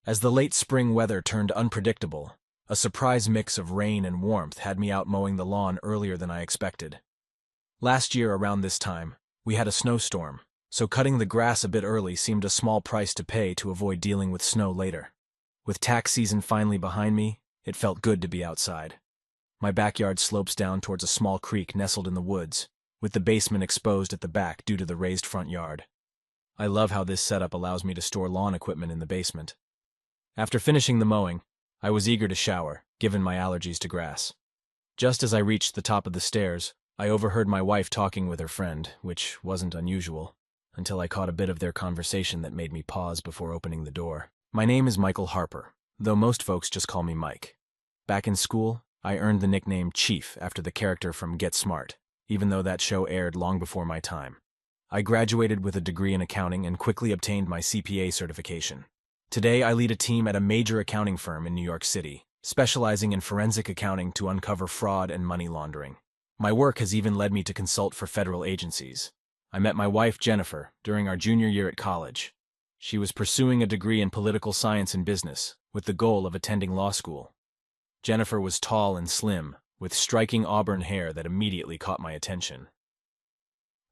As the late spring weather turned unpredictable, a surprise mix of rain and warmth had me out mowing the lawn earlier than I expected. Last year around this time, we had a snowstorm, so cutting the grass a bit early seemed a small price to pay to avoid dealing with snow later. With tax season finally behind me, it felt good to be outside. My backyard slopes down towards a small creek nestled in the woods, with the basement exposed at the back due to the raised front yard. I love how this setup allows me to store lawn equipment in the basement. After finishing the mowing, I was eager to shower, given my allergies to grass. Just as I reached the top of the stairs, I overheard my wife talking with her friend, which wasn't unusual, until I caught a bit of their conversation that made me pause before opening the door. My name is Michael Harper, though most folks just call me Mike. Back in school, I earned the nickname Chief after the character from Get Smart, even though that show aired long before my time. I graduated with a degree in accounting and quickly obtained my CPA certification. Today, I lead a team at a major accounting firm in New York City, specializing in forensic accounting to uncover fraud and money laundering. My work has even led me to consult for federal agencies. I met my wife, Jennifer, during our junior year at college. She was pursuing a degree in political science and business, with the goal of attending law school. Jennifer was tall and slim, with striking auburn hair that immediately caught my attention.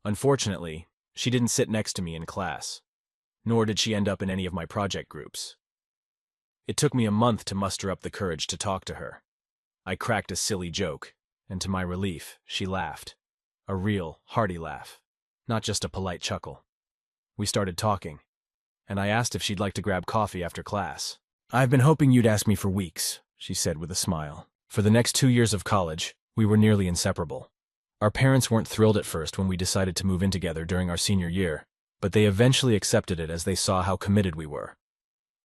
Unfortunately, she didn't sit next to me in class, nor did she end up in any of my project groups. It took me a month to muster up the courage to talk to her. I cracked a silly joke, and to my relief, she laughed. A real, hearty laugh, not just a polite chuckle. We started talking, and I asked if she'd like to grab coffee after class. "I've been hoping you'd ask me for weeks," she said with a smile. For the next 2 years of college, we were nearly inseparable. Our parents weren't thrilled at first when we decided to move in together during our senior year, but they eventually accepted it as they saw how committed we were.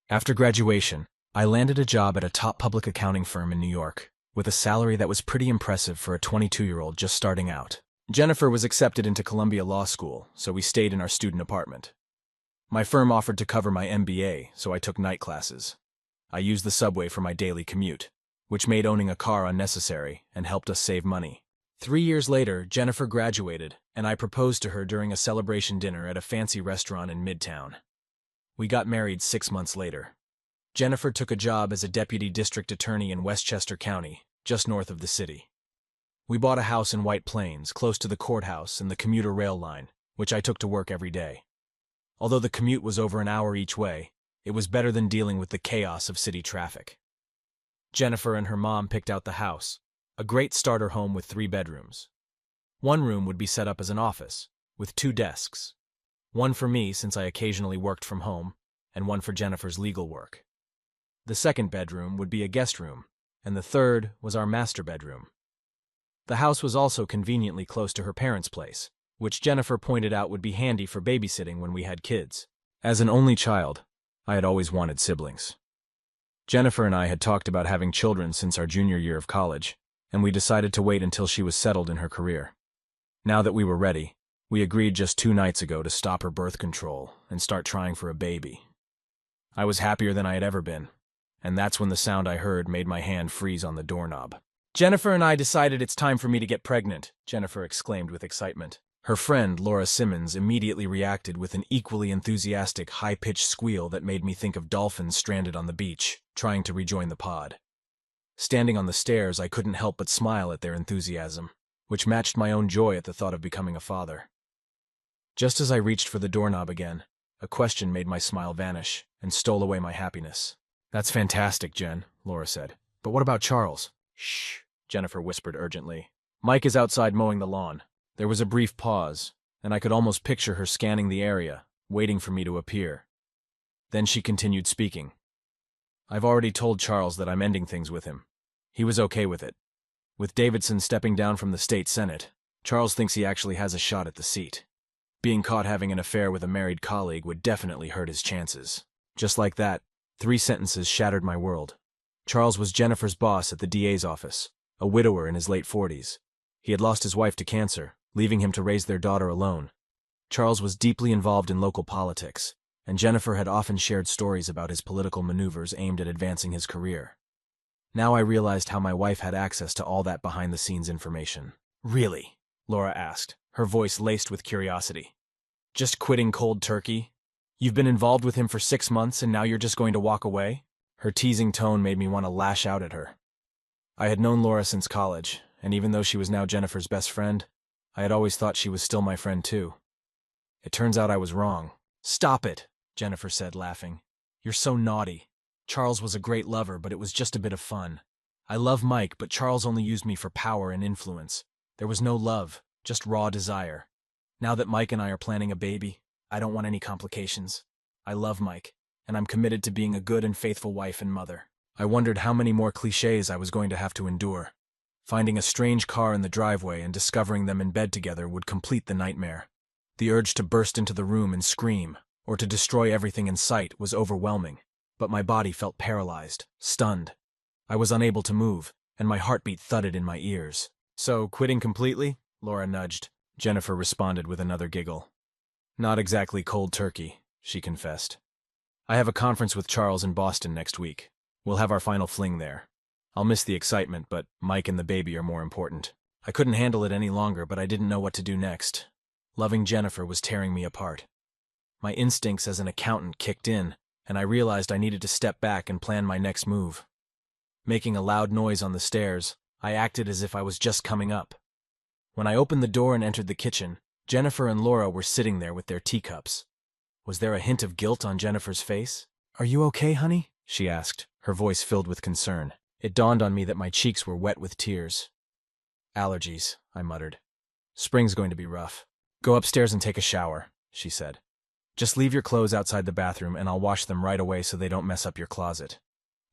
After graduation, I landed a job at a top public accounting firm in New York, with a salary that was pretty impressive for a 22-year-old just starting out. Jennifer was accepted into Columbia Law School, so we stayed in our student apartment. My firm offered to cover my MBA, so I took night classes. I used the subway for my daily commute, which made owning a car unnecessary and helped us save money. 3 years later, Jennifer graduated, and I proposed to her during a celebration dinner at a fancy restaurant in Midtown. We got married 6 months later. Jennifer took a job as a deputy district attorney in Westchester County, just north of the city. We bought a house in White Plains, close to the courthouse and the commuter rail line, which I took to work every day. Although the commute was over an hour each way, it was better than dealing with the chaos of city traffic. Jennifer and her mom picked out the house, a great starter home with 3 bedrooms. One room would be set up as an office, with 2 desks. One for me, since I occasionally worked from home, and one for Jennifer's legal work. The second bedroom would be a guest room, and the third was our master bedroom. The house was also conveniently close to her parents' place, which Jennifer pointed out would be handy for babysitting when we had kids. As an only child, I had always wanted siblings. Jennifer and I had talked about having children since our junior year of college, and we decided to wait until she was settled in her career. Now that we were ready, we agreed just 2 nights ago to stop her birth control and start trying for a baby. I was happier than I had ever been, and that's when the sound I heard made my hand freeze on the doorknob. "Jennifer and I decided it's time for me to get pregnant," Jennifer exclaimed with excitement. Her friend, Laura Simmons, immediately reacted with an equally enthusiastic, high-pitched squeal that made me think of dolphins stranded on the beach, trying to rejoin the pod. Standing on the stairs, I couldn't help but smile at their enthusiasm, which matched my own joy at the thought of becoming a father. Just as I reached for the doorknob again, a question made my smile vanish and stole away my happiness. "That's fantastic, Jen," Laura said. "But what about Charles?" "Shh," Jennifer whispered urgently. "Mike is outside mowing the lawn." There was a brief pause, and I could almost picture her scanning the area, waiting for me to appear. Then she continued speaking. "I've already told Charles that I'm ending things with him. He was okay with it. With Davidson stepping down from the state senate, Charles thinks he actually has a shot at the seat. Being caught having an affair with a married colleague would definitely hurt his chances." Just like that, 3 sentences shattered my world. Charles was Jennifer's boss at the DA's office, a widower in his late 40s. He had lost his wife to cancer, leaving him to raise their daughter alone. Charles was deeply involved in local politics, and Jennifer had often shared stories about his political maneuvers aimed at advancing his career. Now I realized how my wife had access to all that behind-the-scenes information. "Really?" Laura asked, her voice laced with curiosity. "Just quitting cold turkey? You've been involved with him for 6 months and now you're just going to walk away? Her teasing tone made me want to lash out at her. I had known Laura since college, and even though she was now Jennifer's best friend, I had always thought she was still my friend too. It turns out I was wrong. Stop it, Jennifer said, laughing. You're so naughty. Charles was a great lover, but it was just a bit of fun. I love Mike, but Charles only used me for power and influence. There was no love, just raw desire. Now that Mike and I are planning a baby, I don't want any complications. I love Mike, and I'm committed to being a good and faithful wife and mother. I wondered how many more cliches I was going to have to endure. Finding a strange car in the driveway and discovering them in bed together would complete the nightmare. The urge to burst into the room and scream, or to destroy everything in sight, was overwhelming, but my body felt paralyzed, stunned. I was unable to move, and my heartbeat thudded in my ears. So, quitting completely? Laura nudged. Jennifer responded with another giggle. Not exactly cold turkey, she confessed. I have a conference with Charles in Boston next week. We'll have our final fling there. I'll miss the excitement, but Mike and the baby are more important. I couldn't handle it any longer, but I didn't know what to do next. Loving Jennifer was tearing me apart. My instincts as an accountant kicked in, and I realized I needed to step back and plan my next move. Making a loud noise on the stairs, I acted as if I was just coming up. When I opened the door and entered the kitchen, Jennifer and Laura were sitting there with their teacups. Was there a hint of guilt on Jennifer's face? Are you okay, honey? She asked, her voice filled with concern. It dawned on me that my cheeks were wet with tears. Allergies, I muttered. Spring's going to be rough. Go upstairs and take a shower, she said. Just leave your clothes outside the bathroom and I'll wash them right away so they don't mess up your closet.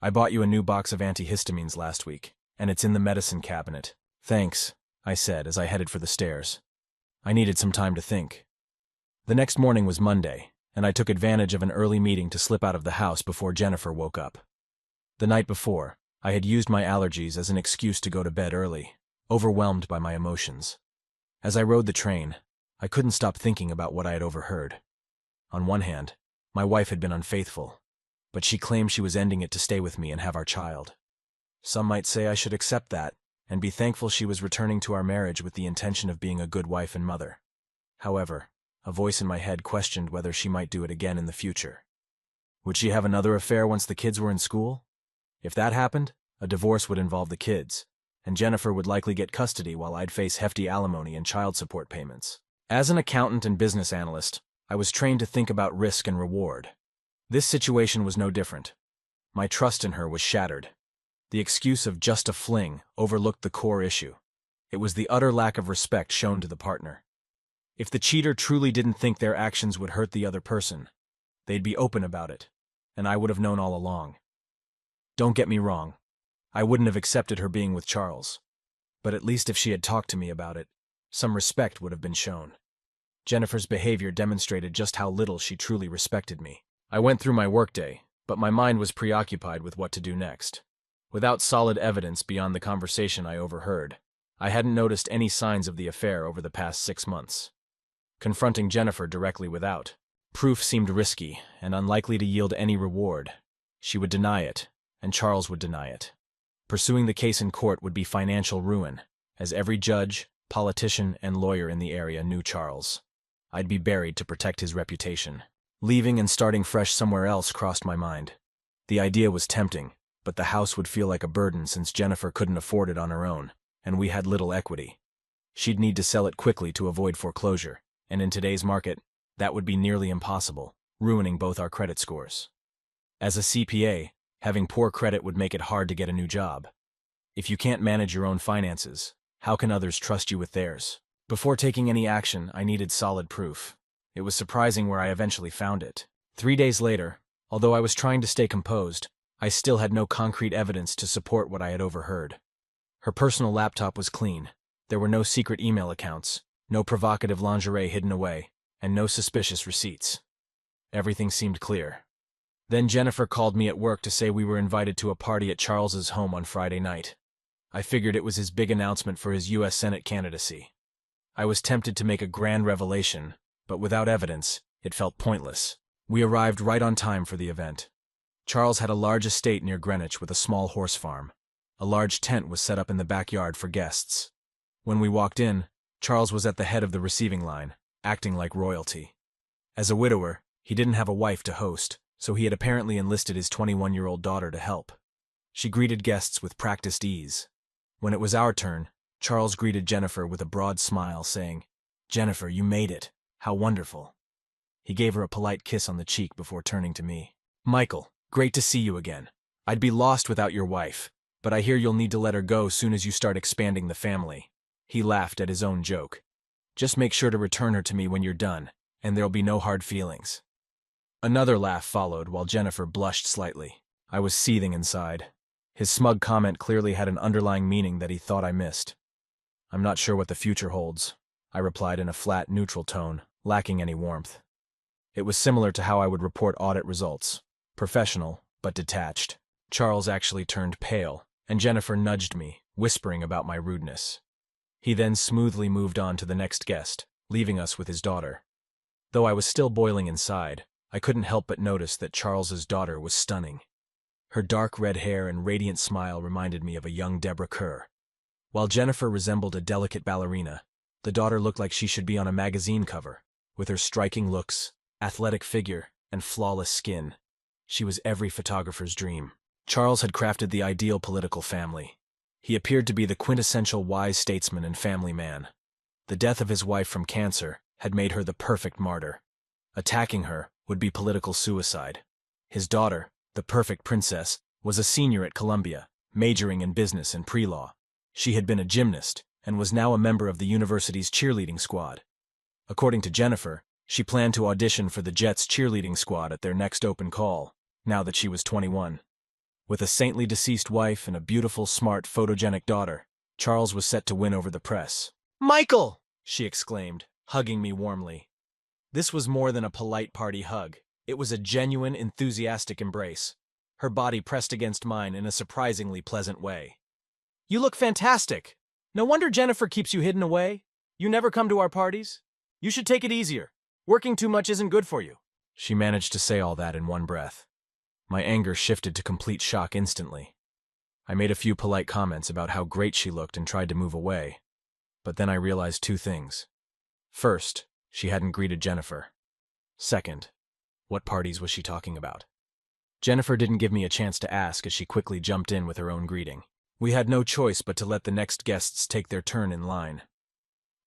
I bought you a new box of antihistamines last week, and it's in the medicine cabinet. Thanks, I said as I headed for the stairs. I needed some time to think. The next morning was Monday, and I took advantage of an early meeting to slip out of the house before Jennifer woke up. The night before, I had used my allergies as an excuse to go to bed early, overwhelmed by my emotions. As I rode the train, I couldn't stop thinking about what I had overheard. On one hand, my wife had been unfaithful, but she claimed she was ending it to stay with me and have our child. Some might say I should accept that, and be thankful she was returning to our marriage with the intention of being a good wife and mother. However, a voice in my head questioned whether she might do it again in the future. Would she have another affair once the kids were in school? If that happened, a divorce would involve the kids, and Jennifer would likely get custody while I'd face hefty alimony and child support payments. As an accountant and business analyst, I was trained to think about risk and reward. This situation was no different. My trust in her was shattered. The excuse of just a fling overlooked the core issue. It was the utter lack of respect shown to the partner. If the cheater truly didn't think their actions would hurt the other person, they'd be open about it, and I would have known all along. Don't get me wrong, I wouldn't have accepted her being with Charles, but at least if she had talked to me about it, some respect would have been shown. Jennifer's behavior demonstrated just how little she truly respected me. I went through my workday, but my mind was preoccupied with what to do next. Without solid evidence beyond the conversation I overheard, I hadn't noticed any signs of the affair over the past 6 months. Confronting Jennifer directly without proof seemed risky and unlikely to yield any reward. She would deny it, and Charles would deny it. Pursuing the case in court would be financial ruin, as every judge, politician, and lawyer in the area knew Charles. I'd be buried to protect his reputation. Leaving and starting fresh somewhere else crossed my mind. The idea was tempting, but the house would feel like a burden since Jennifer couldn't afford it on her own, and we had little equity. She'd need to sell it quickly to avoid foreclosure, and in today's market, that would be nearly impossible, ruining both our credit scores. As a CPA, having poor credit would make it hard to get a new job. If you can't manage your own finances, how can others trust you with theirs? Before taking any action, I needed solid proof. It was surprising where I eventually found it. 3 days later, although I was trying to stay composed, I still had no concrete evidence to support what I had overheard. Her personal laptop was clean. There were no secret email accounts, no provocative lingerie hidden away, and no suspicious receipts. Everything seemed clear. Then Jennifer called me at work to say we were invited to a party at Charles's home on Friday night. I figured it was his big announcement for his U.S. Senate candidacy. I was tempted to make a grand revelation, but without evidence, it felt pointless. We arrived right on time for the event. Charles had a large estate near Greenwich with a small horse farm. A large tent was set up in the backyard for guests. When we walked in, Charles was at the head of the receiving line, acting like royalty. As a widower, He didn't have a wife to host, so he had apparently enlisted his 21-year-old daughter to help. She greeted guests with practiced ease. When it was our turn, Charles greeted Jennifer with a broad smile, saying, "Jennifer, you made it. How wonderful." He gave her a polite kiss on the cheek before turning to me. "Michael, great to see you again. I'd be lost without your wife, but I hear you'll need to let her go soon as you start expanding the family." He laughed at his own joke. "Just make sure to return her to me when you're done, and there'll be no hard feelings." Another laugh followed while Jennifer blushed slightly. I was seething inside. His smug comment clearly had an underlying meaning that he thought I missed. "I'm not sure what the future holds," I replied in a flat, neutral tone, lacking any warmth. It was similar to how I would report audit results. Professional, but detached. Charles actually turned pale, and Jennifer nudged me, whispering about my rudeness. He then smoothly moved on to the next guest, leaving us with his daughter. Though I was still boiling inside, I couldn't help but notice that Charles's daughter was stunning. Her dark red hair and radiant smile reminded me of a young Deborah Kerr. While Jennifer resembled a delicate ballerina, the daughter looked like she should be on a magazine cover. With her striking looks, athletic figure, and flawless skin, she was every photographer's dream. Charles had crafted the ideal political family. He appeared to be the quintessential wise statesman and family man. The death of his wife from cancer had made her the perfect martyr. Attacking her would be political suicide. His daughter, the perfect princess, was a senior at Columbia, majoring in business and pre-law. She had been a gymnast and was now a member of the university's cheerleading squad. According to Jennifer, she planned to audition for the Jets' cheerleading squad at their next open call, now that she was 21. With a saintly deceased wife and a beautiful, smart, photogenic daughter, Charles was set to win over the press. "Michael!" she exclaimed, hugging me warmly. This was more than a polite party hug. It was a genuine, enthusiastic embrace, her body pressed against mine in a surprisingly pleasant way. "You look fantastic! No wonder Jennifer keeps you hidden away. You never come to our parties. You should take it easier. Working too much isn't good for you." She managed to say all that in one breath. My anger shifted to complete shock instantly. I made a few polite comments about how great she looked and tried to move away. But then I realized two things. First, she hadn't greeted Jennifer. Second, what parties was she talking about? Jennifer didn't give me a chance to ask as she quickly jumped in with her own greeting. We had no choice but to let the next guests take their turn in line.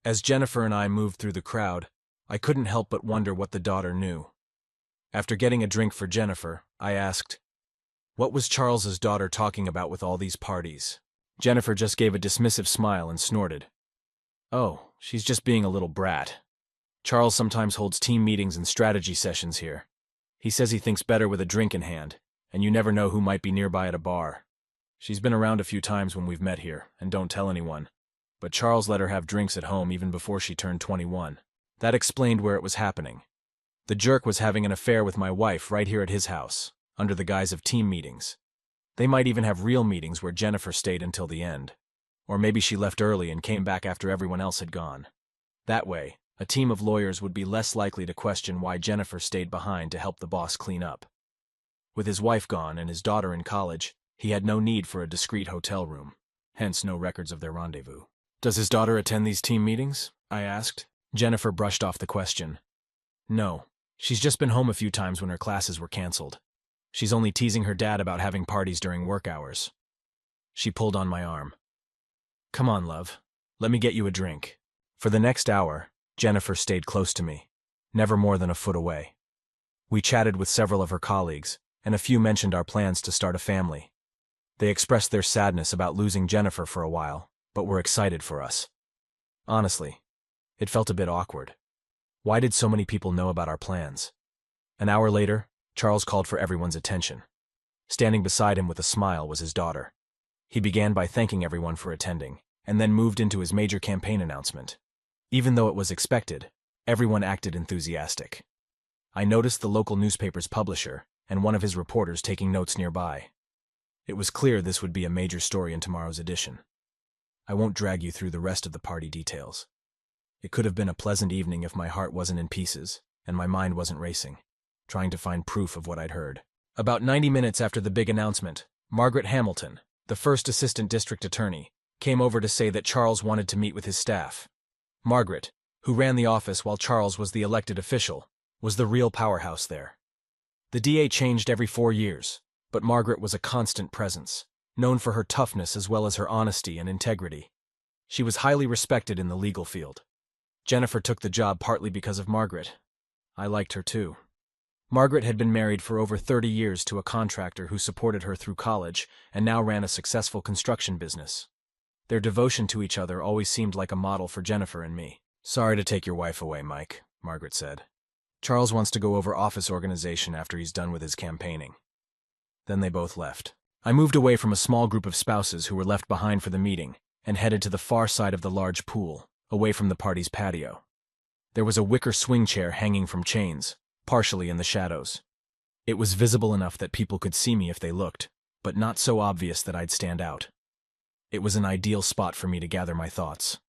As Jennifer and I moved through the crowd, I couldn't help but wonder what the daughter knew. After getting a drink for Jennifer, I asked, "What was Charles's daughter talking about with all these parties?" Jennifer just gave a dismissive smile and snorted. "Oh, she's just being a little brat. Charles sometimes holds team meetings and strategy sessions here. He says he thinks better with a drink in hand, and you never know who might be nearby at a bar. She's been around a few times when we've met here, and don't tell anyone. But Charles let her have drinks at home even before she turned 21. That explained where it was happening. The jerk was having an affair with my wife right here at his house, under the guise of team meetings. They might even have real meetings where Jennifer stayed until the end. Or maybe she left early and came back after everyone else had gone. That way, a team of lawyers would be less likely to question why Jennifer stayed behind to help the boss clean up. With his wife gone and his daughter in college, he had no need for a discreet hotel room, hence no records of their rendezvous. "Does his daughter attend these team meetings?" I asked. Jennifer brushed off the question. "No, she's just been home a few times when her classes were canceled. She's only teasing her dad about having parties during work hours." She pulled on my arm. "Come on, love. Let me get you a drink." For the next hour, Jennifer stayed close to me, never more than a foot away. We chatted with several of her colleagues, and a few mentioned our plans to start a family. They expressed their sadness about losing Jennifer for a while, but were excited for us. Honestly, it felt a bit awkward. Why did so many people know about our plans? An hour later, Charles called for everyone's attention. Standing beside him with a smile was his daughter. He began by thanking everyone for attending, and then moved into his major campaign announcement. Even though it was expected, everyone acted enthusiastic. I noticed the local newspaper's publisher and one of his reporters taking notes nearby. It was clear this would be a major story in tomorrow's edition. I won't drag you through the rest of the party details. It could have been a pleasant evening if my heart wasn't in pieces and my mind wasn't racing, trying to find proof of what I'd heard. About 90 minutes after the big announcement, Margaret Hamilton, the first assistant district attorney, came over to say that Charles wanted to meet with his staff. Margaret, who ran the office while Charles was the elected official, was the real powerhouse there. The DA changed every 4 years, but Margaret was a constant presence, known for her toughness as well as her honesty and integrity. She was highly respected in the legal field. Jennifer took the job partly because of Margaret. I liked her too. Margaret had been married for over 30 years to a contractor who supported her through college and now ran a successful construction business. Their devotion to each other always seemed like a model for Jennifer and me. "Sorry to take your wife away, Mike," Margaret said. "Charles wants to go over office organization after he's done with his campaigning." Then they both left. I moved away from a small group of spouses who were left behind for the meeting and headed to the far side of the large pool, away from the party's patio. There was a wicker swing chair hanging from chains, partially in the shadows. It was visible enough that people could see me if they looked, but not so obvious that I'd stand out. It was an ideal spot for me to gather my thoughts.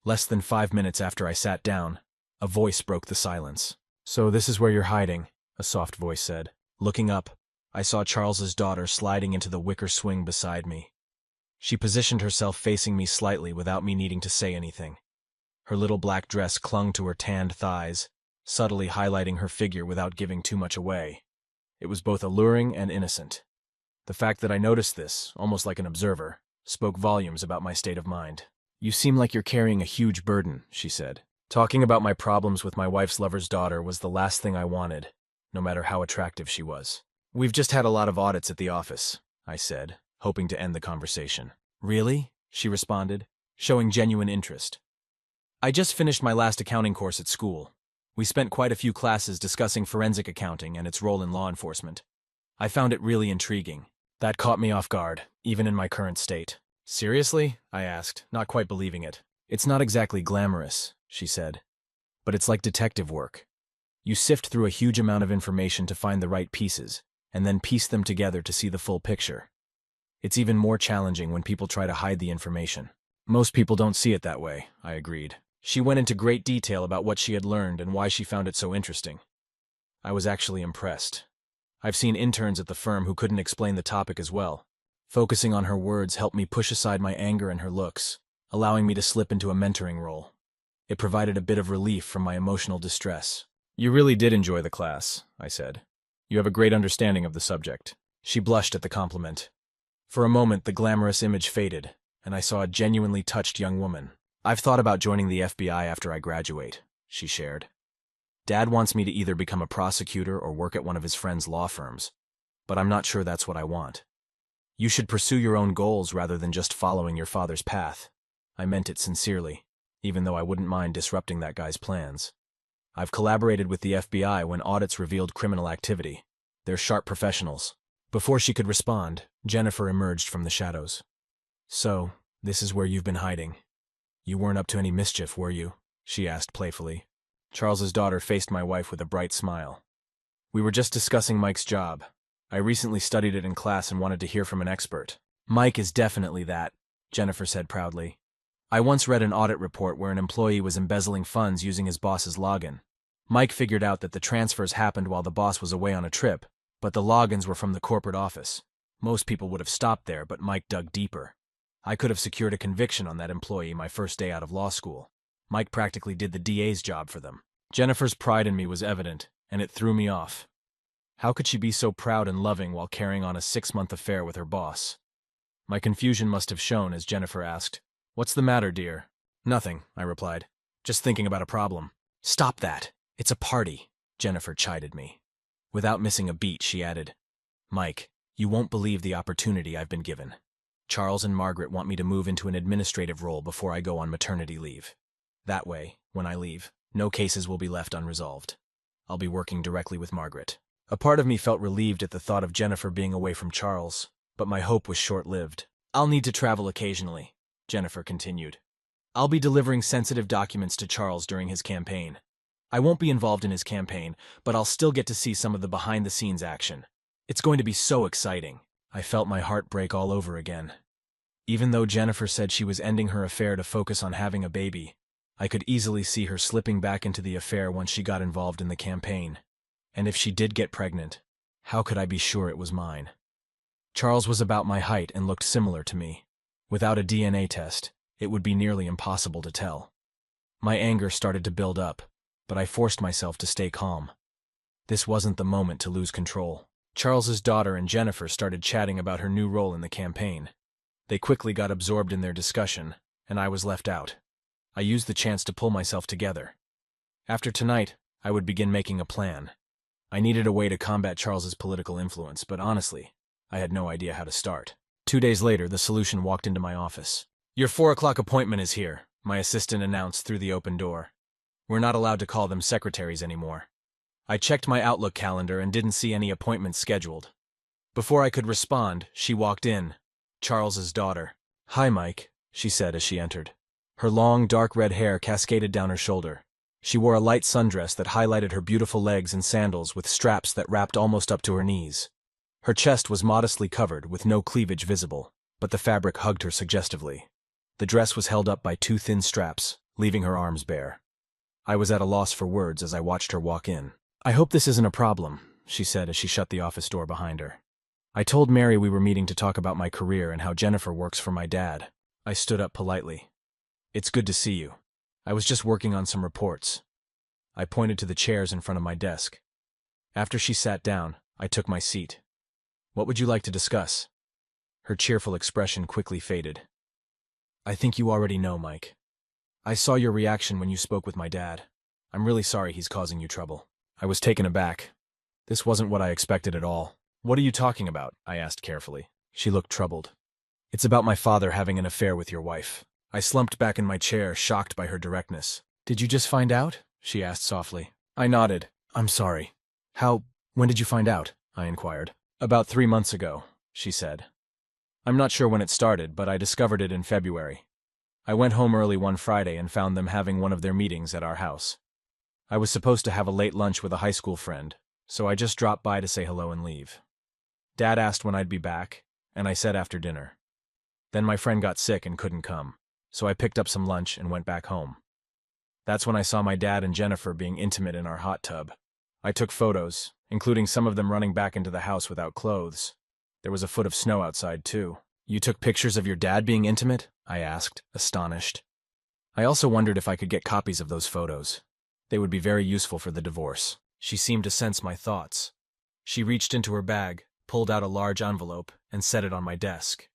Less than 5 minutes after I sat down, a voice broke the silence. "So this is where you're hiding," a soft voice said. Looking up, I saw Charles's daughter sliding into the wicker swing beside me. She positioned herself facing me slightly without me needing to say anything. Her little black dress clung to her tanned thighs, subtly highlighting her figure without giving too much away. It was both alluring and innocent. The fact that I noticed this, almost like an observer, spoke volumes about my state of mind. "You seem like you're carrying a huge burden," she said. Talking about my problems with my wife's lover's daughter was the last thing I wanted, no matter how attractive she was. "We've just had a lot of audits at the office," I said, hoping to end the conversation. "Really?" she responded, showing genuine interest. "I just finished my last accounting course at school. We spent quite a few classes discussing forensic accounting and its role in law enforcement. I found it really intriguing. That caught me off guard, even in my current state." "Seriously?" I asked, not quite believing it. "It's not exactly glamorous," she said, "but it's like detective work. You sift through a huge amount of information to find the right pieces, and then piece them together to see the full picture. It's even more challenging when people try to hide the information." "Most people don't see it that way," I agreed. She went into great detail about what she had learned and why she found it so interesting. I was actually impressed. I've seen interns at the firm who couldn't explain the topic as well. Focusing on her words helped me push aside my anger and her looks, allowing me to slip into a mentoring role. It provided a bit of relief from my emotional distress. "You really did enjoy the class," I said. "You have a great understanding of the subject." She blushed at the compliment. For a moment, the glamorous image faded, and I saw a genuinely touched young woman. "I've thought about joining the FBI after I graduate," she shared. "Dad wants me to either become a prosecutor or work at one of his friend's law firms, but I'm not sure that's what I want. You should pursue your own goals rather than just following your father's path." I meant it sincerely, even though I wouldn't mind disrupting that guy's plans. I've collaborated with the FBI when audits revealed criminal activity. They're sharp professionals. Before she could respond, Jennifer emerged from the shadows. "So, this is where you've been hiding. You weren't up to any mischief, were you?" she asked playfully. Charles's daughter faced my wife with a bright smile. "We were just discussing Mike's job. I recently studied it in class and wanted to hear from an expert." "Mike is definitely that," Jennifer said proudly. "I once read an audit report where an employee was embezzling funds using his boss's login. Mike figured out that the transfers happened while the boss was away on a trip, but the logins were from the corporate office. Most people would have stopped there, but Mike dug deeper. I could have secured a conviction on that employee my first day out of law school. Mike practically did the DA's job for them." Jennifer's pride in me was evident, and it threw me off. How could she be so proud and loving while carrying on a 6-month affair with her boss? My confusion must have shown as Jennifer asked, "What's the matter, dear?" "Nothing," I replied. "Just thinking about a problem." "Stop that. It's a party," Jennifer chided me. Without missing a beat, she added, "Mike, you won't believe the opportunity I've been given. Charles and Margaret want me to move into an administrative role before I go on maternity leave. That way, when I leave, no cases will be left unresolved. I'll be working directly with Margaret." A part of me felt relieved at the thought of Jennifer being away from Charles, but my hope was short-lived. "I'll need to travel occasionally," Jennifer continued. "I'll be delivering sensitive documents to Charles during his campaign. I won't be involved in his campaign, but I'll still get to see some of the behind-the-scenes action. It's going to be so exciting." I felt my heart break all over again. Even though Jennifer said she was ending her affair to focus on having a baby, I could easily see her slipping back into the affair once she got involved in the campaign. And if she did get pregnant, how could I be sure it was mine? Charles was about my height and looked similar to me. Without a DNA test, it would be nearly impossible to tell. My anger started to build up, but I forced myself to stay calm. This wasn't the moment to lose control. Charles's daughter and Jennifer started chatting about her new role in the campaign. They quickly got absorbed in their discussion, and I was left out. I used the chance to pull myself together. After tonight, I would begin making a plan. I needed a way to combat Charles's political influence, but honestly, I had no idea how to start. 2 days later, the solution walked into my office. "Your 4 o'clock appointment is here," my assistant announced through the open door. "We're not allowed to call them secretaries anymore." I checked my Outlook calendar and didn't see any appointments scheduled. Before I could respond, she walked in, Charles's daughter. "Hi, Mike," she said as she entered. Her long, dark red hair cascaded down her shoulder. She wore a light sundress that highlighted her beautiful legs and sandals with straps that wrapped almost up to her knees. Her chest was modestly covered, with no cleavage visible, but the fabric hugged her suggestively. The dress was held up by 2 thin straps, leaving her arms bare. I was at a loss for words as I watched her walk in. "I hope this isn't a problem," she said as she shut the office door behind her. "I told Mary we were meeting to talk about my career and how Jennifer works for my dad." I stood up politely. "It's good to see you. I was just working on some reports." I pointed to the chairs in front of my desk. After she sat down, I took my seat. "What would you like to discuss?" Her cheerful expression quickly faded. "I think you already know, Mike. I saw your reaction when you spoke with my dad. I'm really sorry he's causing you trouble." I was taken aback. This wasn't what I expected at all. "What are you talking about?" I asked carefully. She looked troubled. "It's about my father having an affair with your wife." I slumped back in my chair, shocked by her directness. "Did you just find out?" she asked softly. I nodded. "I'm sorry." When did you find out?" I inquired. "About 3 months ago," she said. "I'm not sure when it started, but I discovered it in February. I went home early one Friday and found them having one of their meetings at our house. I was supposed to have a late lunch with a high school friend, so I just dropped by to say hello and leave. Dad asked when I'd be back, and I said after dinner. Then my friend got sick and couldn't come, so I picked up some lunch and went back home. That's when I saw my dad and Jennifer being intimate in our hot tub. I took photos, including some of them running back into the house without clothes. There was a foot of snow outside, too. "You took pictures of your dad being intimate?" I asked, astonished. I also wondered if I could get copies of those photos. They would be very useful for the divorce. She seemed to sense my thoughts. She reached into her bag, pulled out a large envelope, and set it on my desk.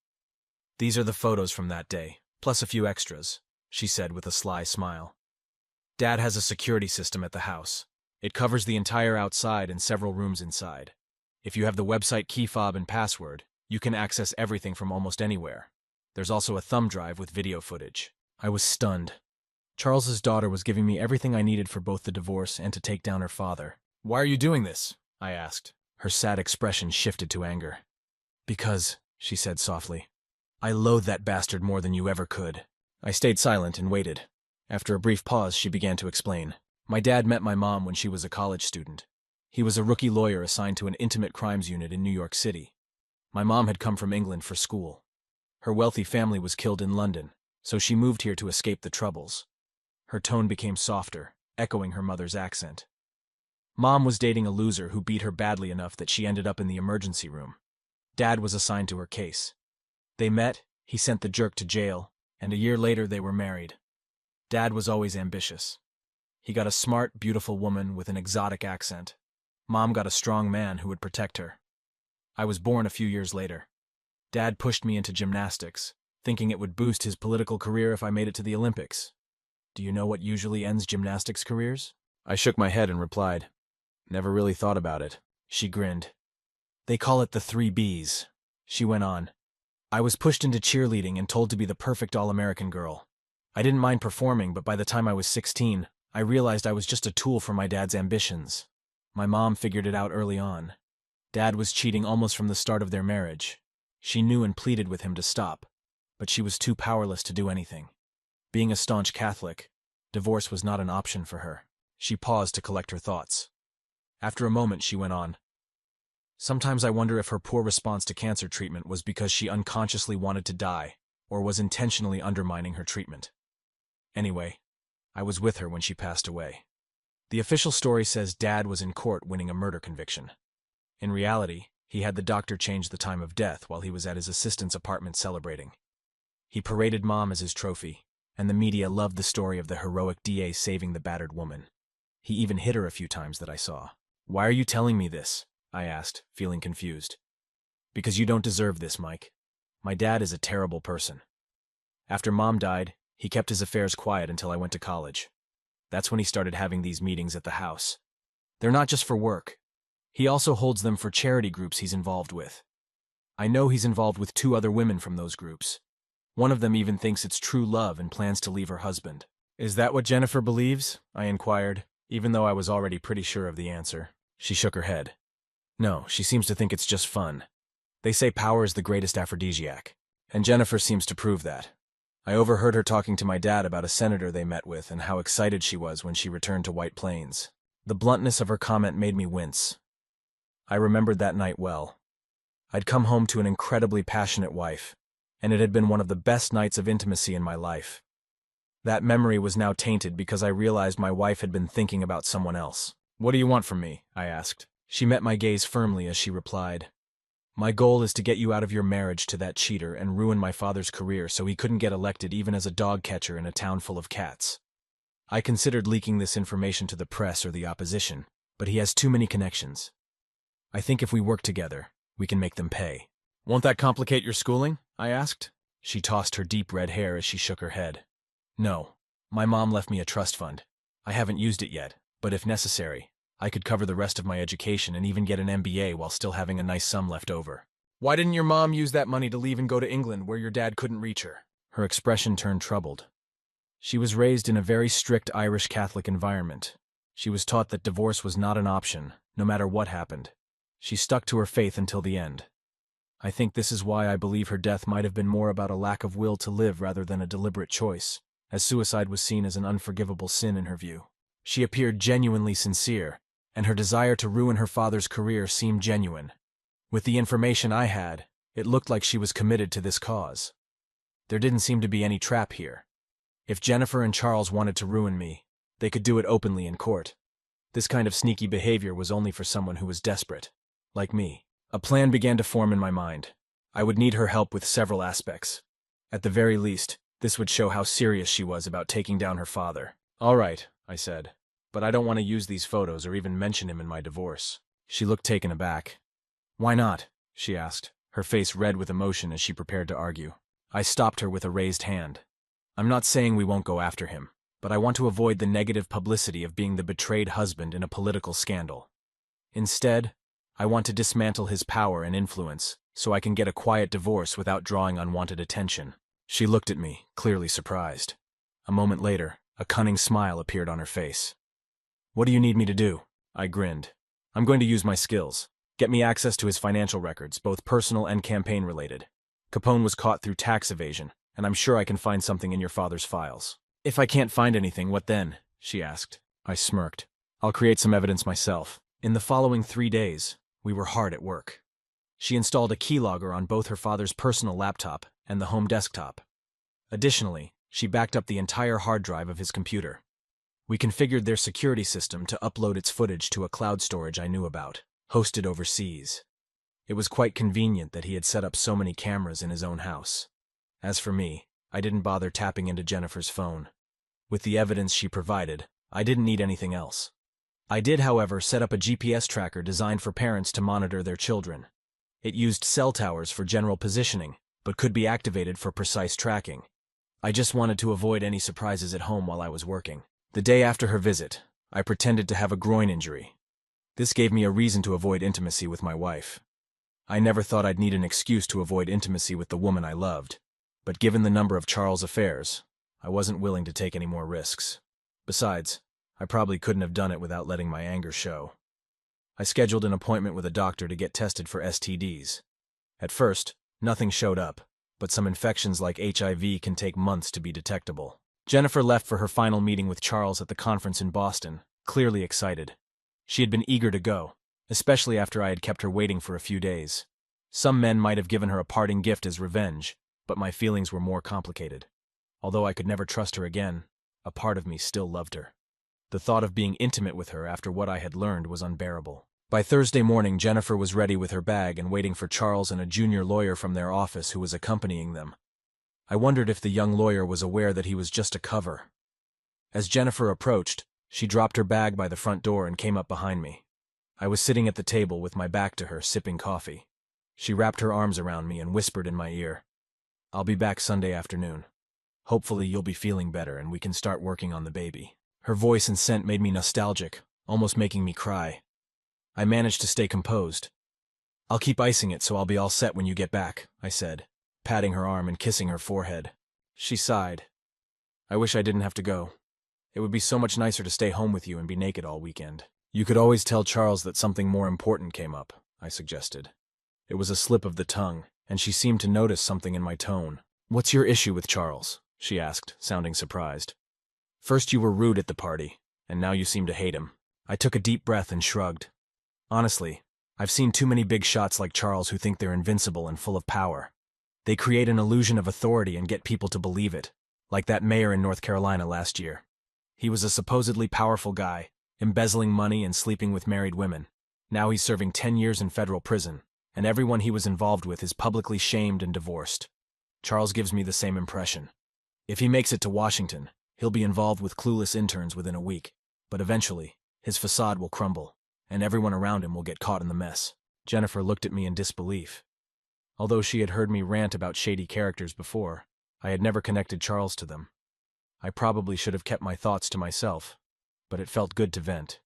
"These are the photos from that day, plus a few extras," she said with a sly smile. "Dad has a security system at the house. It covers the entire outside and several rooms inside. If you have the website key fob and password, you can access everything from almost anywhere. There's also a thumb drive with video footage." I was stunned. Charles's daughter was giving me everything I needed for both the divorce and to take down her father. "Why are you doing this?" I asked. Her sad expression shifted to anger. "Because," she said softly, "I loathe that bastard more than you ever could." I stayed silent and waited. After a brief pause, she began to explain. "My dad met my mom when she was a college student. He was a rookie lawyer assigned to an intimate crimes unit in New York City. My mom had come from England for school. Her wealthy family was killed in London, so she moved here to escape the troubles." Her tone became softer, echoing her mother's accent. "Mom was dating a loser who beat her badly enough that she ended up in the emergency room. Dad was assigned to her case. They met, he sent the jerk to jail, and a year later they were married. Dad was always ambitious. He got a smart, beautiful woman with an exotic accent. Mom got a strong man who would protect her. I was born a few years later. Dad pushed me into gymnastics, thinking it would boost his political career if I made it to the Olympics. Do you know what usually ends gymnastics careers?" I shook my head and replied, "Never really thought about it." She grinned. "They call it the 3 Bs, she went on. "I was pushed into cheerleading and told to be the perfect all-American girl. I didn't mind performing, but by the time I was 16, I realized I was just a tool for my dad's ambitions. My mom figured it out early on. Dad was cheating almost from the start of their marriage. She knew and pleaded with him to stop, but she was too powerless to do anything. Being a staunch Catholic, divorce was not an option for her." She paused to collect her thoughts. After a moment, she went on. "Sometimes I wonder if her poor response to cancer treatment was because she unconsciously wanted to die, or was intentionally undermining her treatment. Anyway, I was with her when she passed away. The official story says Dad was in court winning a murder conviction. In reality, he had the doctor change the time of death while he was at his assistant's apartment celebrating. He paraded Mom as his trophy, and the media loved the story of the heroic DA saving the battered woman. He even hit her a few times that I saw. "Why are you telling me this?" I asked, feeling confused. "Because you don't deserve this, Mike. My dad is a terrible person. After Mom died, he kept his affairs quiet until I went to college. That's when he started having these meetings at the house. They're not just for work. He also holds them for charity groups he's involved with. I know he's involved with 2 other women from those groups. One of them even thinks it's true love and plans to leave her husband." "Is that what Jennifer believes?" I inquired, even though I was already pretty sure of the answer. She shook her head. "No, she seems to think it's just fun. They say power is the greatest aphrodisiac, and Jennifer seems to prove that. I overheard her talking to my dad about a senator they met with and how excited she was when she returned to White Plains. The bluntness of her comment made me wince. I remembered that night well. I'd come home to an incredibly passionate wife, and it had been one of the best nights of intimacy in my life. That memory was now tainted because I realized my wife had been thinking about someone else. "What do you want from me?" I asked. She met my gaze firmly as she replied, "My goal is to get you out of your marriage to that cheater and ruin my father's career so he couldn't get elected even as a dog catcher in a town full of cats. I considered leaking this information to the press or the opposition, but he has too many connections. I think if we work together, we can make them pay." "Won't that complicate your schooling?" I asked. She tossed her deep red hair as she shook her head. "No. My mom left me a trust fund. I haven't used it yet, but if necessary, I could cover the rest of my education and even get an MBA while still having a nice sum left over." "Why didn't your mom use that money to leave and go to England where your dad couldn't reach her?" Her expression turned troubled. She was raised in a very strict Irish Catholic environment. She was taught that divorce was not an option, no matter what happened. She stuck to her faith until the end. I think this is why I believe her death might have been more about a lack of will to live rather than a deliberate choice, as suicide was seen as an unforgivable sin in her view. She appeared genuinely sincere, and her desire to ruin her father's career seemed genuine. With the information I had, it looked like she was committed to this cause. There didn't seem to be any trap here. If Jennifer and Charles wanted to ruin me, they could do it openly in court. This kind of sneaky behavior was only for someone who was desperate, like me. A plan began to form in my mind. I would need her help with several aspects. At the very least, this would show how serious she was about taking down her father. "All right," I said, "but I don't want to use these photos or even mention him in my divorce." She looked taken aback. "Why not?" she asked, her face red with emotion as she prepared to argue. I stopped her with a raised hand. "I'm not saying we won't go after him, but I want to avoid the negative publicity of being the betrayed husband in a political scandal. Instead, I want to dismantle his power and influence so I can get a quiet divorce without drawing unwanted attention." She looked at me, clearly surprised. A moment later, a cunning smile appeared on her face. "What do you need me to do?" I grinned. "I'm going to use my skills. Get me access to his financial records, both personal and campaign-related. Capone was caught through tax evasion, and I'm sure I can find something in your father's files." "If I can't find anything, what then?" she asked. I smirked. "I'll create some evidence myself." In the following 3 days, we were hard at work. She installed a keylogger on both her father's personal laptop and the home desktop. Additionally, she backed up the entire hard drive of his computer. We configured their security system to upload its footage to a cloud storage I knew about, hosted overseas. It was quite convenient that he had set up so many cameras in his own house. As for me, I didn't bother tapping into Jennifer's phone. With the evidence she provided, I didn't need anything else. I did, however, set up a GPS tracker designed for parents to monitor their children. It used cell towers for general positioning, but could be activated for precise tracking. I just wanted to avoid any surprises at home while I was working. The day after her visit, I pretended to have a groin injury. This gave me a reason to avoid intimacy with my wife. I never thought I'd need an excuse to avoid intimacy with the woman I loved, but given the number of Charles' affairs, I wasn't willing to take any more risks. Besides, I probably couldn't have done it without letting my anger show. I scheduled an appointment with a doctor to get tested for STDs. At first, nothing showed up, but some infections like HIV can take months to be detectable. Jennifer left for her final meeting with Charles at the conference in Boston, clearly excited. She had been eager to go, especially after I had kept her waiting for a few days. Some men might have given her a parting gift as revenge, but my feelings were more complicated. Although I could never trust her again, a part of me still loved her. The thought of being intimate with her after what I had learned was unbearable. By Thursday morning, Jennifer was ready with her bag and waiting for Charles and a junior lawyer from their office who was accompanying them. I wondered if the young lawyer was aware that he was just a cover. As Jennifer approached, She dropped her bag by the front door and came up behind me. I was sitting at the table with my back to her, sipping coffee. She wrapped her arms around me and whispered in my ear, "I'll be back Sunday afternoon. Hopefully you'll be feeling better and we can start working on the baby." Her voice and scent made me nostalgic, almost making me cry. I managed to stay composed. "I'll keep icing it so I'll be all set when you get back," I said, patting her arm and kissing her forehead. She sighed. "I wish I didn't have to go. It would be so much nicer to stay home with you and be naked all weekend." "You could always tell Charles that something more important came up," I suggested. It was a slip of the tongue, and she seemed to notice something in my tone. "What's your issue with Charles?" she asked, sounding surprised. "First you were rude at the party, and now you seem to hate him." I took a deep breath and shrugged. "Honestly, I've seen too many big shots like Charles who think they're invincible and full of power. They create an illusion of authority and get people to believe it, like that mayor in North Carolina last year. He was a supposedly powerful guy, embezzling money and sleeping with married women. Now he's serving 10 years in federal prison, and everyone he was involved with is publicly shamed and divorced. Charles gives me the same impression. If he makes it to Washington, he'll be involved with clueless interns within a week, but eventually, his facade will crumble, and everyone around him will get caught in the mess." Jennifer looked at me in disbelief. Although she had heard me rant about shady characters before, I had never connected Charles to them. I probably should have kept my thoughts to myself, but it felt good to vent.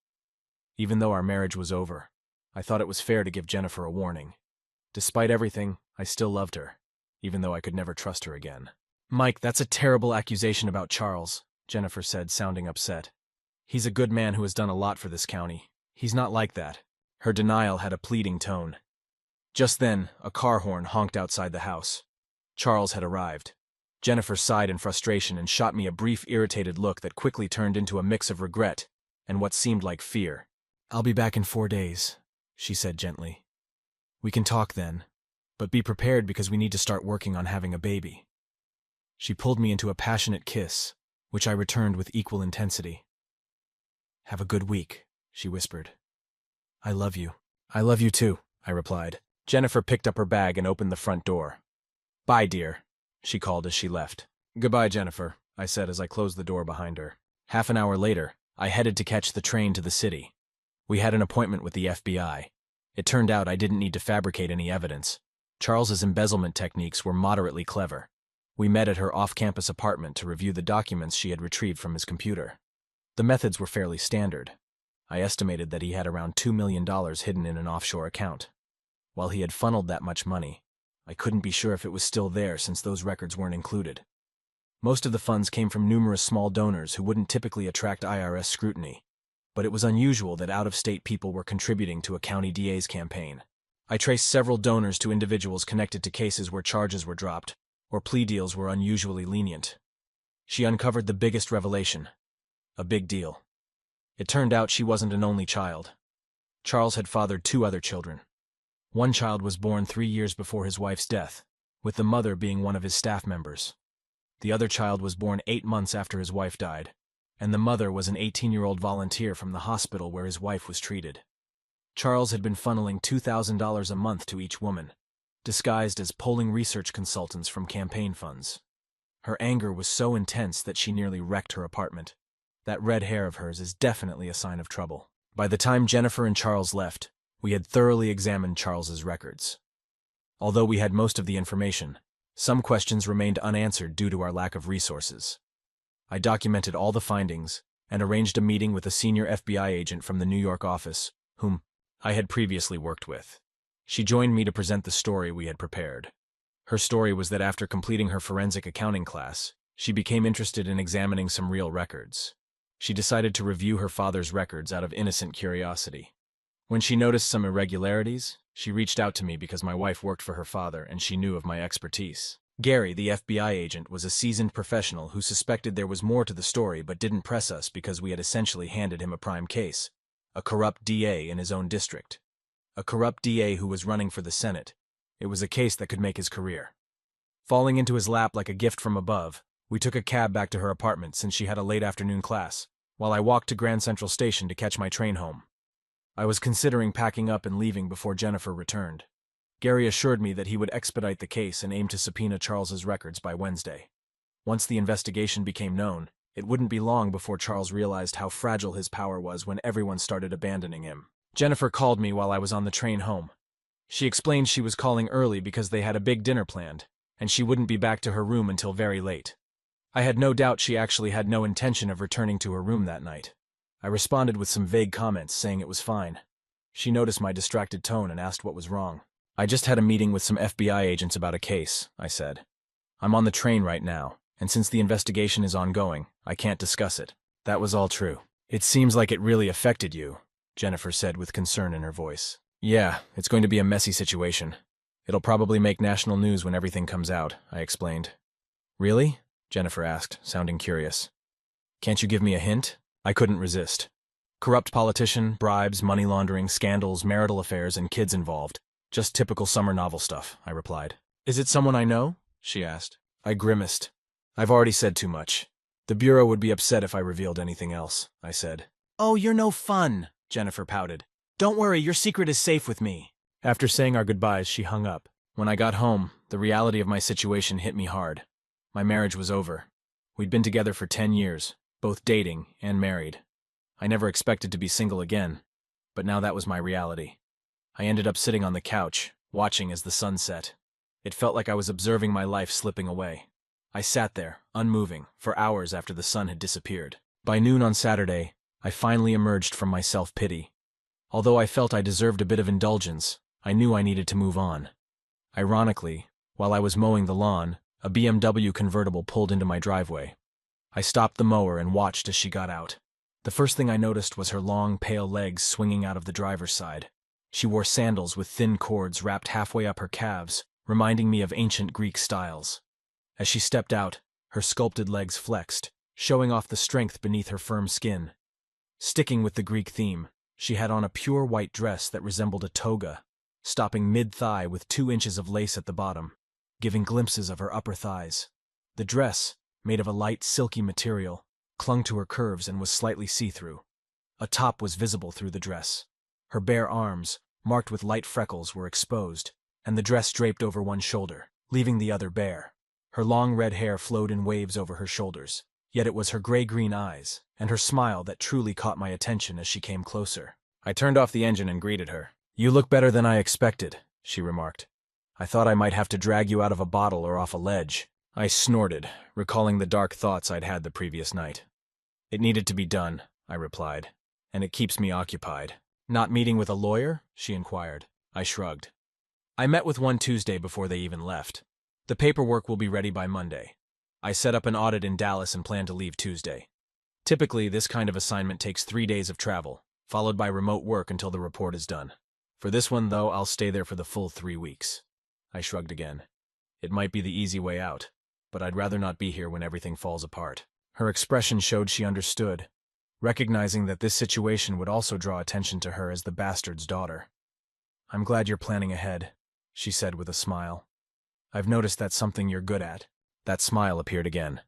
Even though our marriage was over, I thought it was fair to give Jennifer a warning. Despite everything, I still loved her, even though I could never trust her again. "Mike, that's a terrible accusation about Charles," Jennifer said, sounding upset. "He's a good man who has done a lot for this county. He's not like that." Her denial had a pleading tone. Just then, a car horn honked outside the house. Charles had arrived. Jennifer sighed in frustration and shot me a brief, irritated look that quickly turned into a mix of regret and what seemed like fear. "I'll be back in 4 days," she said gently. "We can talk then, but be prepared because we need to start working on having a baby." She pulled me into a passionate kiss, which I returned with equal intensity. "Have a good week," she whispered. "I love you." "I love you too," I replied. Jennifer picked up her bag and opened the front door. "Bye, dear," she called as she left. "Goodbye, Jennifer," I said as I closed the door behind her. Half an hour later, I headed to catch the train to the city. We had an appointment with the FBI. It turned out I didn't need to fabricate any evidence. Charles's embezzlement techniques were moderately clever. We met at her off-campus apartment to review the documents she had retrieved from his computer. The methods were fairly standard. I estimated that he had around $2 million hidden in an offshore account. While he had funneled that much money, I couldn't be sure if it was still there since those records weren't included. Most of the funds came from numerous small donors who wouldn't typically attract IRS scrutiny, but it was unusual that out-of-state people were contributing to a county DA's campaign. I traced several donors to individuals connected to cases where charges were dropped, or plea deals were unusually lenient. She uncovered the biggest revelation. A big deal. It turned out she wasn't an only child. Charles had fathered 2 other children. One child was born 3 years before his wife's death, with the mother being one of his staff members. The other child was born 8 months after his wife died, and the mother was an 18-year-old volunteer from the hospital where his wife was treated. Charles had been funneling $2,000 a month to each woman, disguised as polling research consultants from campaign funds. Her anger was so intense that she nearly wrecked her apartment. That red hair of hers is definitely a sign of trouble. By the time Jennifer and Charles left, we had thoroughly examined Charles's records. Although we had most of the information, some questions remained unanswered due to our lack of resources. I documented all the findings and arranged a meeting with a senior FBI agent from the New York office, whom I had previously worked with. She joined me to present the story we had prepared. Her story was that after completing her forensic accounting class, she became interested in examining some real records. She decided to review her father's records out of innocent curiosity. When she noticed some irregularities, she reached out to me because my wife worked for her father and she knew of my expertise. Gary, the FBI agent, was a seasoned professional who suspected there was more to the story but didn't press us because we had essentially handed him a prime case, a corrupt DA in his own district. A corrupt DA who was running for the Senate. It was a case that could make his career. Falling into his lap like a gift from above, we took a cab back to her apartment since she had a late afternoon class, while I walked to Grand Central Station to catch my train home. I was considering packing up and leaving before Jennifer returned. Gary assured me that he would expedite the case and aim to subpoena Charles's records by Wednesday. Once the investigation became known, It wouldn't be long before Charles realized how fragile his power was when everyone started abandoning him. Jennifer called me while I was on the train home. She explained she was calling early because they had a big dinner planned, and she wouldn't be back to her room until very late. I had no doubt she actually had no intention of returning to her room that night. I responded with some vague comments saying it was fine. She noticed my distracted tone and asked what was wrong. I just had a meeting with some FBI agents about a case, I said. I'm on the train right now, and since the investigation is ongoing, I can't discuss it. That was all true. It seems like it really affected you, Jennifer said with concern in her voice. Yeah, it's going to be a messy situation. It'll probably make national news when everything comes out, I explained. Really? Jennifer asked, sounding curious. Can't you give me a hint? I couldn't resist. Corrupt politician, bribes, money laundering, scandals, marital affairs, and kids involved. Just typical summer novel stuff, I replied. Is it someone I know? She asked. I grimaced. I've already said too much. The Bureau would be upset if I revealed anything else, I said. Oh, you're no fun, Jennifer pouted. Don't worry, your secret is safe with me. After saying our goodbyes, she hung up. When I got home, the reality of my situation hit me hard. My marriage was over. We'd been together for 10 years, both dating and married. I never expected to be single again, but now that was my reality. I ended up sitting on the couch, watching as the sun set. It felt like I was observing my life slipping away. I sat there, unmoving, for hours after the sun had disappeared. By noon on Saturday, I finally emerged from my self-pity. Although I felt I deserved a bit of indulgence, I knew I needed to move on. Ironically, while I was mowing the lawn, a BMW convertible pulled into my driveway. I stopped the mower and watched as she got out. The first thing I noticed was her long, pale legs swinging out of the driver's side. She wore sandals with thin cords wrapped halfway up her calves, reminding me of ancient Greek styles. As she stepped out, her sculpted legs flexed, showing off the strength beneath her firm skin. Sticking with the Greek theme, she had on a pure white dress that resembled a toga, stopping mid-thigh with 2 inches of lace at the bottom, giving glimpses of her upper thighs. The dress, made of a light, silky material, clung to her curves and was slightly see-through. A top was visible through the dress. Her bare arms, marked with light freckles, were exposed, and the dress draped over one shoulder, leaving the other bare. Her long red hair flowed in waves over her shoulders, yet it was her gray-green eyes and her smile that truly caught my attention as she came closer. I turned off the engine and greeted her. You look better than I expected, she remarked. I thought I might have to drag you out of a bottle or off a ledge. I snorted, recalling the dark thoughts I'd had the previous night. It needed to be done, I replied, and it keeps me occupied. Not meeting with a lawyer? She inquired. I shrugged. I met with one Tuesday before they even left. The paperwork will be ready by Monday. I set up an audit in Dallas and plan to leave Tuesday. Typically, this kind of assignment takes 3 days of travel, followed by remote work until the report is done. For this one, though, I'll stay there for the full 3 weeks. I shrugged again. It might be the easy way out, but I'd rather not be here when everything falls apart. Her expression showed she understood, recognizing that this situation would also draw attention to her as the bastard's daughter. I'm glad you're planning ahead, she said with a smile. I've noticed that's something you're good at. That smile appeared again.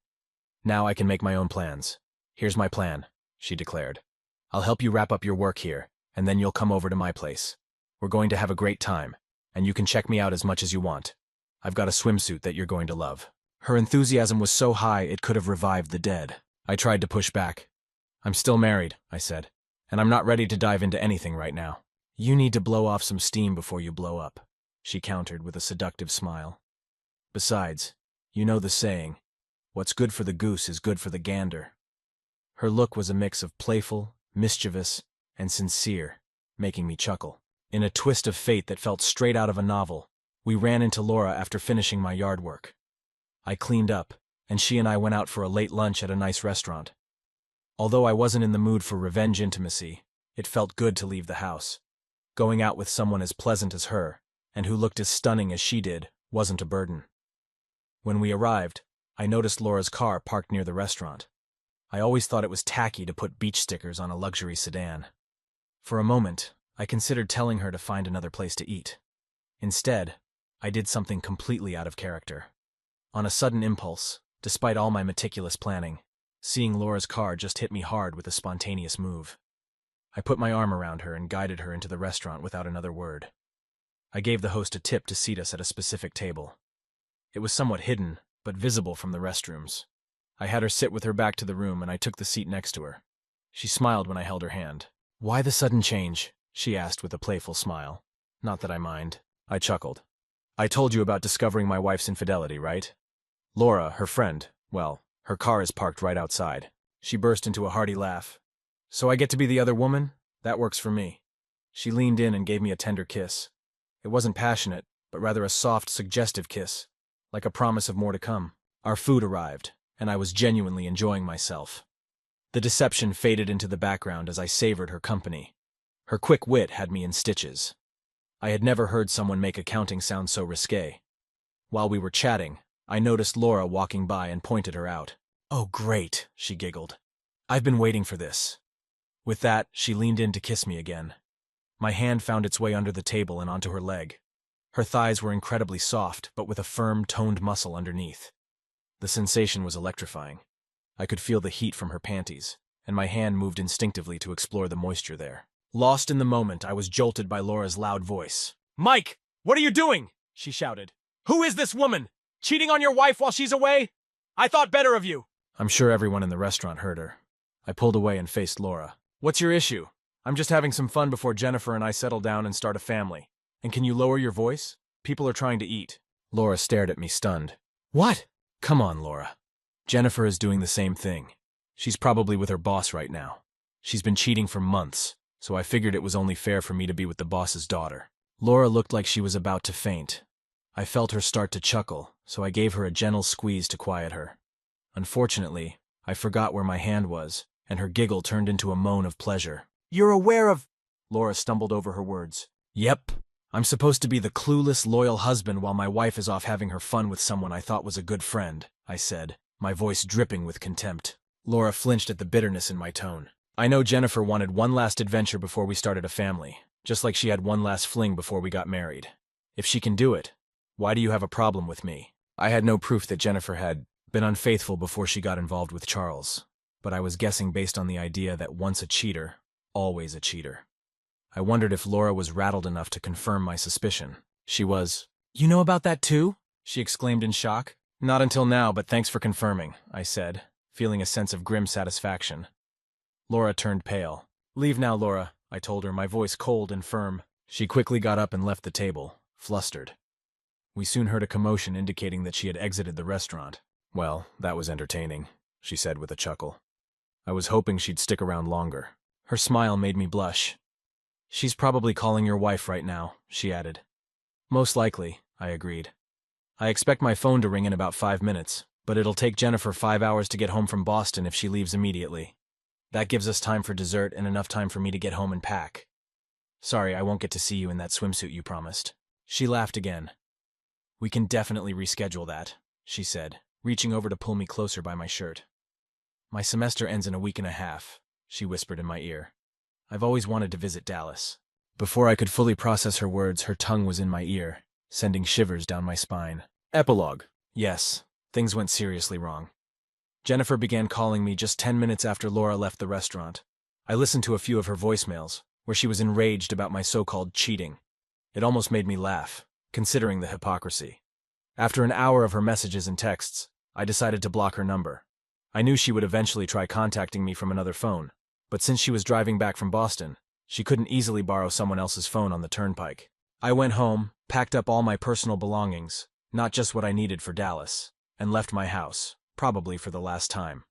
Now I can make my own plans. Here's my plan, she declared. I'll help you wrap up your work here, and then you'll come over to my place. We're going to have a great time, and you can check me out as much as you want. I've got a swimsuit that you're going to love. Her enthusiasm was so high it could have revived the dead. I tried to push back. I'm still married, I said, and I'm not ready to dive into anything right now. You need to blow off some steam before you blow up, she countered with a seductive smile. Besides, you know the saying, what's good for the goose is good for the gander. Her look was a mix of playful, mischievous, and sincere, making me chuckle. In a twist of fate that felt straight out of a novel, we ran into Laura after finishing my yard work. I cleaned up, and she and I went out for a late lunch at a nice restaurant. Although I wasn't in the mood for revenge intimacy, it felt good to leave the house. Going out with someone as pleasant as her, and who looked as stunning as she did, wasn't a burden. When we arrived, I noticed Laura's car parked near the restaurant. I always thought it was tacky to put beach stickers on a luxury sedan. For a moment, I considered telling her to find another place to eat. Instead, I did something completely out of character. On a sudden impulse, despite all my meticulous planning, seeing Laura's car just hit me hard with a spontaneous move. I put my arm around her and guided her into the restaurant without another word. I gave the host a tip to seat us at a specific table. It was somewhat hidden, but visible from the restrooms. I had her sit with her back to the room, and I took the seat next to her. She smiled when I held her hand. "Why the sudden change?" she asked with a playful smile. "Not that I mind." I chuckled. "I told you about discovering my wife's infidelity, right? Laura, her friend, well, her car is parked right outside." She burst into a hearty laugh. "So I get to be the other woman? That works for me." She leaned in and gave me a tender kiss. It wasn't passionate, but rather a soft, suggestive kiss, like a promise of more to come. Our food arrived, and I was genuinely enjoying myself. The deception faded into the background as I savored her company. Her quick wit had me in stitches. I had never heard someone make accounting sound so risque. While we were chatting, I noticed Laura walking by and pointed her out. "Oh, great," she giggled. "I've been waiting for this." With that, she leaned in to kiss me again. My hand found its way under the table and onto her leg. Her thighs were incredibly soft, but with a firm, toned muscle underneath. The sensation was electrifying. I could feel the heat from her panties, and my hand moved instinctively to explore the moisture there. Lost in the moment, I was jolted by Laura's loud voice. "Mike, what are you doing?" she shouted. "Who is this woman? Cheating on your wife while she's away? I thought better of you." I'm sure everyone in the restaurant heard her. I pulled away and faced Laura. "What's your issue? I'm just having some fun before Jennifer and I settle down and start a family. And can you lower your voice? People are trying to eat." Laura stared at me, stunned. "What?" "Come on, Laura. Jennifer is doing the same thing. She's probably with her boss right now. She's been cheating for months, so I figured it was only fair for me to be with the boss's daughter." Laura looked like she was about to faint. I felt her start to chuckle, so I gave her a gentle squeeze to quiet her. Unfortunately, I forgot where my hand was, and her giggle turned into a moan of pleasure. "You're aware of—" Laura stumbled over her words. "Yep. I'm supposed to be the clueless, loyal husband while my wife is off having her fun with someone I thought was a good friend," I said, my voice dripping with contempt. Laura flinched at the bitterness in my tone. "I know Jennifer wanted one last adventure before we started a family, just like she had one last fling before we got married. If she can do it, why do you have a problem with me?" I had no proof that Jennifer had been unfaithful before she got involved with Charles, but I was guessing based on the idea that once a cheater, always a cheater. I wondered if Laura was rattled enough to confirm my suspicion. She was. "You know about that too?" she exclaimed in shock. "Not until now, but thanks for confirming," I said, feeling a sense of grim satisfaction. Laura turned pale. "Leave now, Laura," I told her, my voice cold and firm. She quickly got up and left the table, flustered. We soon heard a commotion indicating that she had exited the restaurant. "Well, that was entertaining," she said with a chuckle. I was hoping she'd stick around longer. Her smile made me blush. "She's probably calling your wife right now," she added. "Most likely," I agreed. "I expect my phone to ring in about 5 minutes, but it'll take Jennifer 5 hours to get home from Boston if she leaves immediately. That gives us time for dessert and enough time for me to get home and pack. Sorry, I won't get to see you in that swimsuit you promised." She laughed again. "We can definitely reschedule that," she said, reaching over to pull me closer by my shirt. "My semester ends in a week and a half," she whispered in my ear. "I've always wanted to visit Dallas." Before I could fully process her words, her tongue was in my ear, sending shivers down my spine. Epilogue. Yes, things went seriously wrong. Jennifer began calling me just 10 minutes after Laura left the restaurant. I listened to a few of her voicemails, where she was enraged about my so-called cheating. It almost made me laugh, considering the hypocrisy. After an hour of her messages and texts, I decided to block her number. I knew she would eventually try contacting me from another phone, but since she was driving back from Boston, she couldn't easily borrow someone else's phone on the turnpike. I went home, packed up all my personal belongings, not just what I needed for Dallas, and left my house, probably for the last time.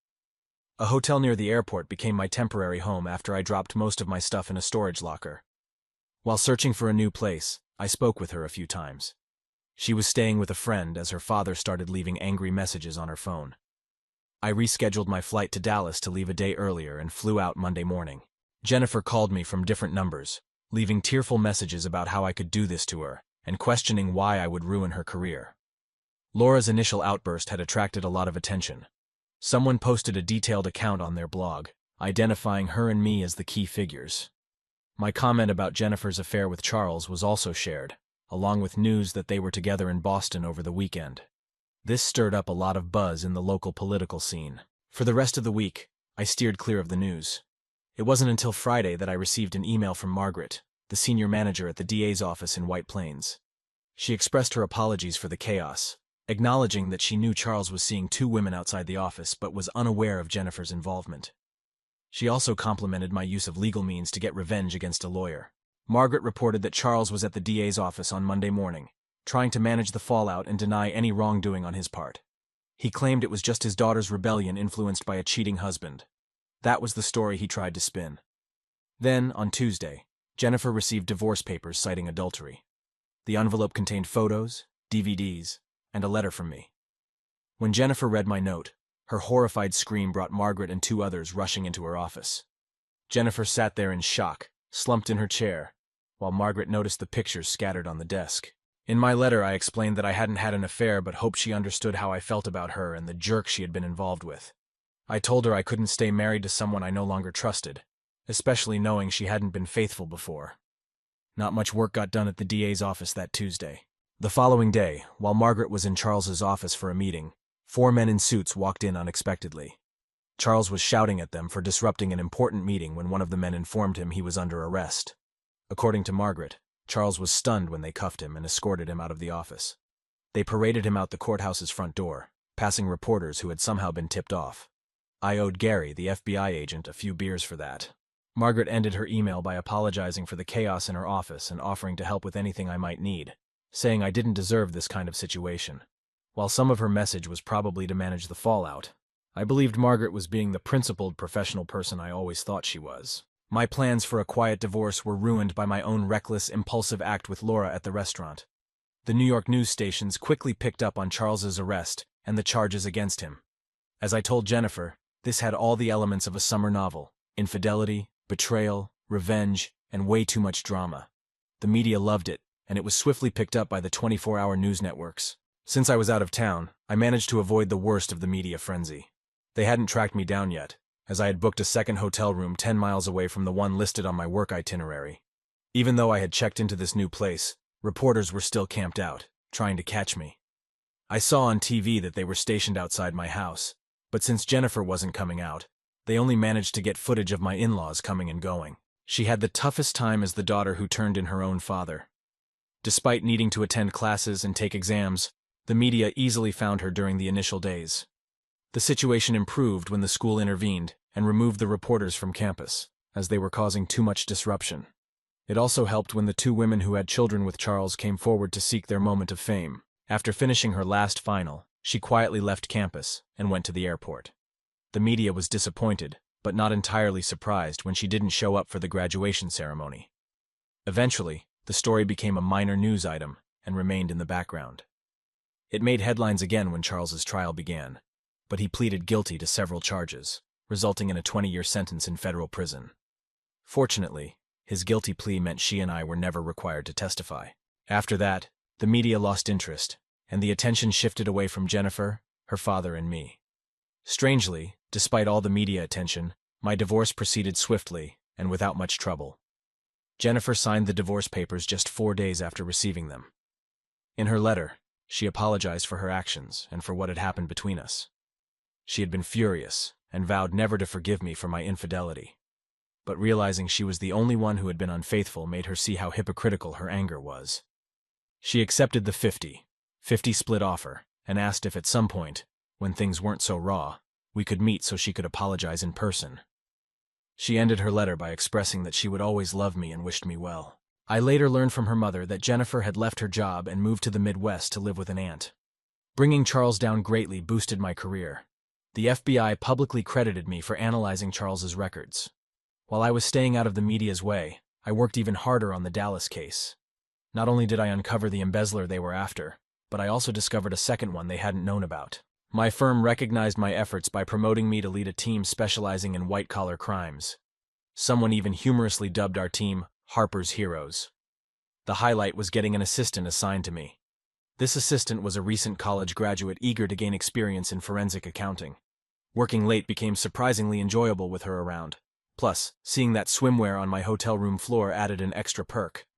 A hotel near the airport became my temporary home after I dropped most of my stuff in a storage locker. While searching for a new place, I spoke with her a few times. She was staying with a friend as her father started leaving angry messages on her phone. I rescheduled my flight to Dallas to leave a day earlier and flew out Monday morning. Jennifer called me from different numbers, leaving tearful messages about how I could do this to her and questioning why I would ruin her career. Laura's initial outburst had attracted a lot of attention. Someone posted a detailed account on their blog, identifying her and me as the key figures. My comment about Jennifer's affair with Charles was also shared, along with news that they were together in Boston over the weekend. This stirred up a lot of buzz in the local political scene. For the rest of the week, I steered clear of the news. It wasn't until Friday that I received an email from Margaret, the senior manager at the DA's office in White Plains. She expressed her apologies for the chaos, acknowledging that she knew Charles was seeing two women outside the office but was unaware of Jennifer's involvement. She also complimented my use of legal means to get revenge against a lawyer. Margaret reported that Charles was at the DA's office on Monday morning, trying to manage the fallout and deny any wrongdoing on his part. He claimed it was just his daughter's rebellion influenced by a cheating husband. That was the story he tried to spin. Then, on Tuesday, Jennifer received divorce papers citing adultery. The envelope contained photos, DVDs, and a letter from me. When Jennifer read my note, her horrified scream brought Margaret and two others rushing into her office. Jennifer sat there in shock, slumped in her chair, while Margaret noticed the pictures scattered on the desk. In my letter, I explained that I hadn't had an affair but hoped she understood how I felt about her and the jerk she had been involved with. I told her I couldn't stay married to someone I no longer trusted, especially knowing she hadn't been faithful before. Not much work got done at the DA's office that Tuesday. The following day, while Margaret was in Charles's office for a meeting, 4 men in suits walked in unexpectedly. Charles was shouting at them for disrupting an important meeting when one of the men informed him he was under arrest. According to Margaret, Charles was stunned when they cuffed him and escorted him out of the office. They paraded him out the courthouse's front door, passing reporters who had somehow been tipped off. I owed Gary, the FBI agent, a few beers for that. Margaret ended her email by apologizing for the chaos in her office and offering to help with anything I might need, saying I didn't deserve this kind of situation. While some of her message was probably to manage the fallout, I believed Margaret was being the principled professional person I always thought she was. My plans for a quiet divorce were ruined by my own reckless, impulsive act with Laura at the restaurant. The New York news stations quickly picked up on Charles's arrest and the charges against him. As I told Jennifer, this had all the elements of a summer novel: infidelity, betrayal, revenge, and way too much drama. The media loved it, and it was swiftly picked up by the 24-hour news networks. Since I was out of town, I managed to avoid the worst of the media frenzy. They hadn't tracked me down yet, as I had booked a second hotel room 10 miles away from the one listed on my work itinerary. Even though I had checked into this new place, reporters were still camped out, trying to catch me. I saw on TV that they were stationed outside my house, but since Jennifer wasn't coming out, they only managed to get footage of my in-laws coming and going. She had the toughest time as the daughter who turned in her own father. Despite needing to attend classes and take exams, the media easily found her during the initial days. The situation improved when the school intervened and removed the reporters from campus, as they were causing too much disruption. It also helped when the 2 women who had children with Charles came forward to seek their moment of fame. After finishing her last final, she quietly left campus and went to the airport. The media was disappointed, but not entirely surprised when she didn't show up for the graduation ceremony. Eventually, the story became a minor news item and remained in the background. It made headlines again when Charles's trial began, but he pleaded guilty to several charges, resulting in a 20-year sentence in federal prison. Fortunately, his guilty plea meant she and I were never required to testify. After that, the media lost interest, and the attention shifted away from Jennifer, her father, and me. Strangely, despite all the media attention, my divorce proceeded swiftly and without much trouble. Jennifer signed the divorce papers just 4 days after receiving them. In her letter, she apologized for her actions and for what had happened between us. She had been furious and vowed never to forgive me for my infidelity. But realizing she was the only one who had been unfaithful made her see how hypocritical her anger was. She accepted the 50-50 split offer and asked if at some point, when things weren't so raw, we could meet so she could apologize in person. She ended her letter by expressing that she would always love me and wished me well. I later learned from her mother that Jennifer had left her job and moved to the Midwest to live with an aunt. Bringing Charles down greatly boosted my career. The FBI publicly credited me for analyzing Charles's records. While I was staying out of the media's way, I worked even harder on the Dallas case. Not only did I uncover the embezzler they were after, but I also discovered a second one they hadn't known about. My firm recognized my efforts by promoting me to lead a team specializing in white-collar crimes. Someone even humorously dubbed our team Harper's Heroes. The highlight was getting an assistant assigned to me. This assistant was a recent college graduate eager to gain experience in forensic accounting. Working late became surprisingly enjoyable with her around. Plus, seeing that swimwear on my hotel room floor added an extra perk.